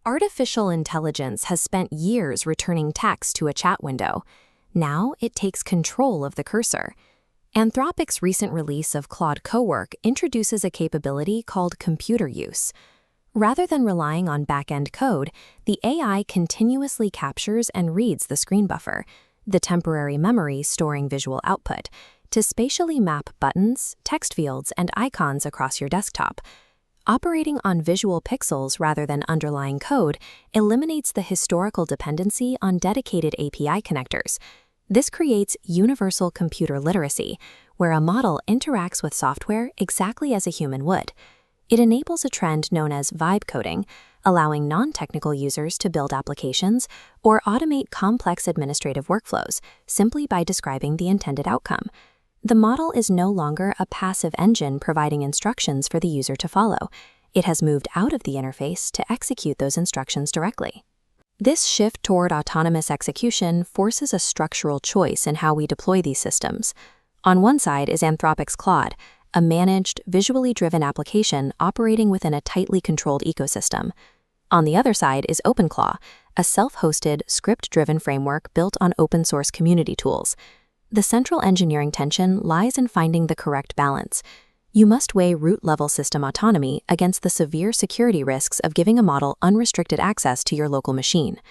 Artificial intelligence has spent years returning text to a chat window. Now it takes control of the cursor. Anthropic's recent release of Claude Cowork introduces a capability called computer use. Rather than relying on back-end code, the AI continuously captures and reads the screen buffer, the temporary memory storing visual output, to spatially map buttons, text fields, and icons across your desktop. Operating on visual pixels rather than underlying code eliminates the historical dependency on dedicated API connectors. This creates universal computer literacy, where a model interacts with software exactly as a human would. It enables a trend known as vibe coding, allowing non-technical users to build applications or automate complex administrative workflows simply by describing the intended outcome. The model is no longer a passive engine providing instructions for the user to follow. It has moved out of the interface to execute those instructions directly. This shift toward autonomous execution forces a structural choice in how we deploy these systems. On one side is Anthropic's Claude, a managed, visually driven application operating within a tightly controlled ecosystem. On the other side is OpenClaw, a self-hosted, script-driven framework built on open-source community tools. The central engineering tension lies in finding the correct balance. You must weigh root-level system autonomy against the severe security risks of giving a model unrestricted access to your local machine.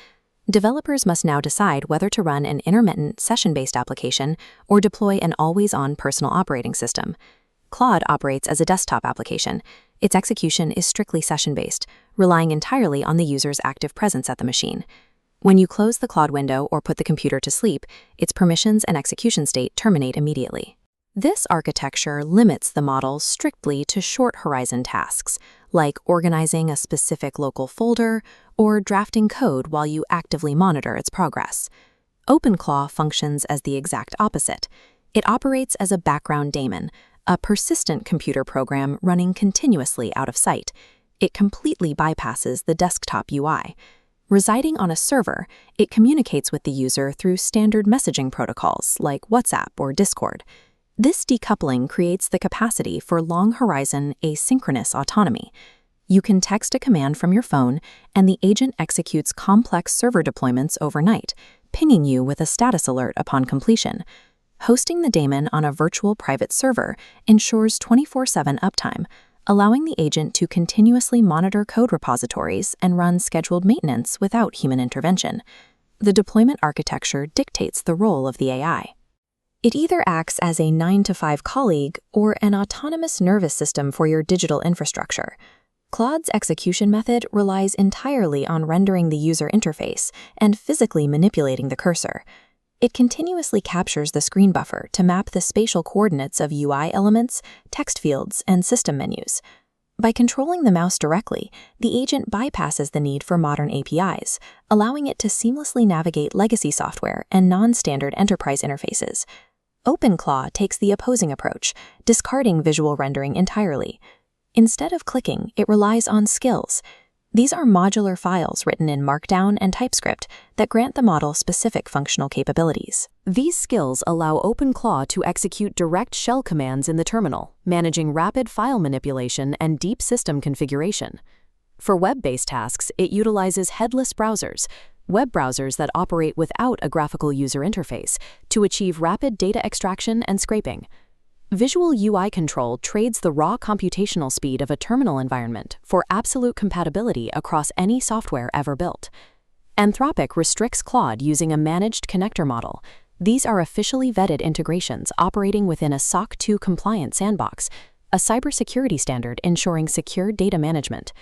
Developers must now decide whether to run an intermittent, session-based application or deploy an always-on personal operating system. Claude operates as a desktop application. Its execution is strictly session-based, relying entirely on the user's active presence at the machine. When you close the Claude window or put the computer to sleep, its permissions and execution state terminate immediately. This architecture limits the model strictly to short-horizon tasks, like organizing a specific local folder or drafting code while you actively monitor its progress. OpenClaw functions as the exact opposite. It operates as a background daemon, a persistent computer program running continuously out of sight. It completely bypasses the desktop UI. Residing on a server, it communicates with the user through standard messaging protocols like WhatsApp or Discord. This decoupling creates the capacity for long-horizon asynchronous autonomy. You can text a command from your phone, and the agent executes complex server deployments overnight, pinging you with a status alert upon completion. Hosting the daemon on a virtual private server ensures 24/7 uptime, allowing the agent to continuously monitor code repositories and run scheduled maintenance without human intervention. The deployment architecture dictates the role of the AI. It either acts as a 9-to-5 colleague or an autonomous nervous system for your digital infrastructure. Claude's execution method relies entirely on rendering the user interface and physically manipulating the cursor. It continuously captures the screen buffer to map the spatial coordinates of UI elements, text fields, and system menus. By controlling the mouse directly, the agent bypasses the need for modern APIs, allowing it to seamlessly navigate legacy software and non-standard enterprise interfaces. OpenClaw takes the opposing approach, discarding visual rendering entirely. Instead of clicking, it relies on skills. These are modular files written in Markdown and TypeScript that grant the model specific functional capabilities. These skills allow OpenClaw to execute direct shell commands in the terminal, managing rapid file manipulation and deep system configuration. For web-based tasks, it utilizes headless browsers, web browsers that operate without a graphical user interface, to achieve rapid data extraction and scraping. Visual UI Control trades the raw computational speed of a terminal environment for absolute compatibility across any software ever built. Anthropic restricts Claude using a managed connector model. These are officially vetted integrations operating within a SOC 2 compliant sandbox, a cybersecurity standard ensuring secure data management.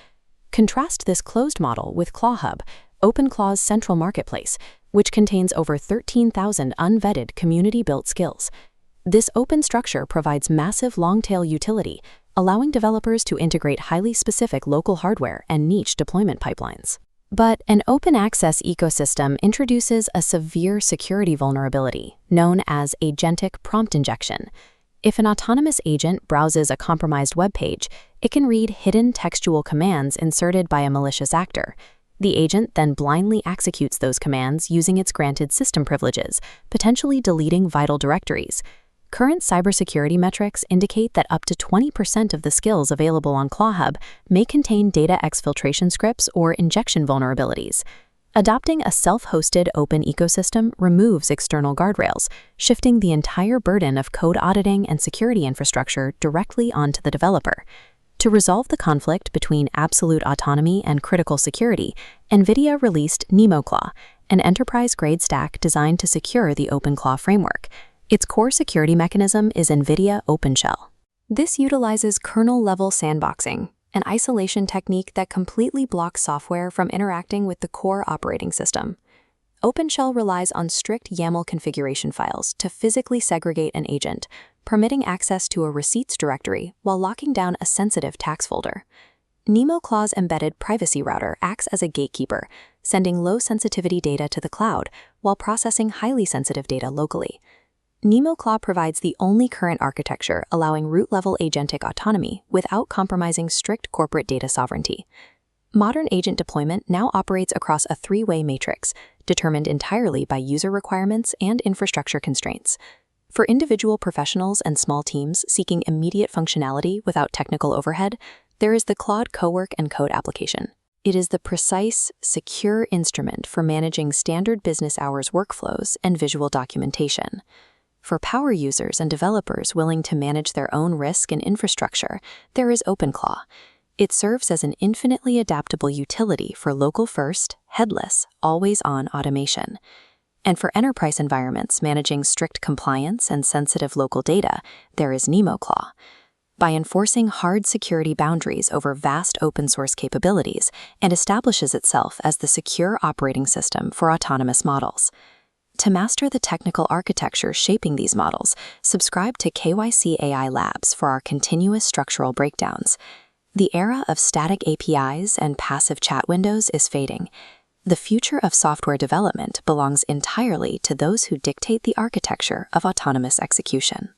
Contrast this closed model with ClawHub, OpenClaw's central marketplace, which contains over 13,000 unvetted community-built skills. This open structure provides massive long-tail utility, allowing developers to integrate highly specific local hardware and niche deployment pipelines. But an open access ecosystem introduces a severe security vulnerability known as agentic prompt injection. If an autonomous agent browses a compromised web page, it can read hidden textual commands inserted by a malicious actor. The agent then blindly executes those commands using its granted system privileges, potentially deleting vital directories. Current cybersecurity metrics indicate that up to 20% of the skills available on ClawHub may contain data exfiltration scripts or injection vulnerabilities. Adopting a self-hosted open ecosystem removes external guardrails, shifting the entire burden of code auditing and security infrastructure directly onto the developer. To resolve the conflict between absolute autonomy and critical security, NVIDIA released Nemoclaw, an enterprise-grade stack designed to secure the OpenClaw framework. Its core security mechanism is NVIDIA OpenShell. This utilizes kernel-level sandboxing, an isolation technique that completely blocks software from interacting with the core operating system. OpenShell relies on strict YAML configuration files to physically segregate an agent, permitting access to a receipts directory while locking down a sensitive tax folder. Nemoclaw's embedded privacy router acts as a gatekeeper, sending low-sensitivity data to the cloud while processing highly sensitive data locally. Nemoclaw provides the only current architecture allowing root-level agentic autonomy without compromising strict corporate data sovereignty. Modern agent deployment now operates across a three-way matrix, determined entirely by user requirements and infrastructure constraints. For individual professionals and small teams seeking immediate functionality without technical overhead, there is the Claude Cowork and Code application. It is the precise, secure instrument for managing standard business hours workflows and visual documentation. For power users and developers willing to manage their own risk and infrastructure, there is OpenClaw. It serves as an infinitely adaptable utility for local-first, headless, always-on automation. And for enterprise environments managing strict compliance and sensitive local data, there is Nemoclaw. By enforcing hard security boundaries over vast open-source capabilities, and establishes itself as the secure operating system for autonomous models. To master the technical architecture shaping these models, subscribe to KYC AI Labs for our continuous structural breakdowns. The era of static APIs and passive chat windows is fading. The future of software development belongs entirely to those who dictate the architecture of autonomous execution.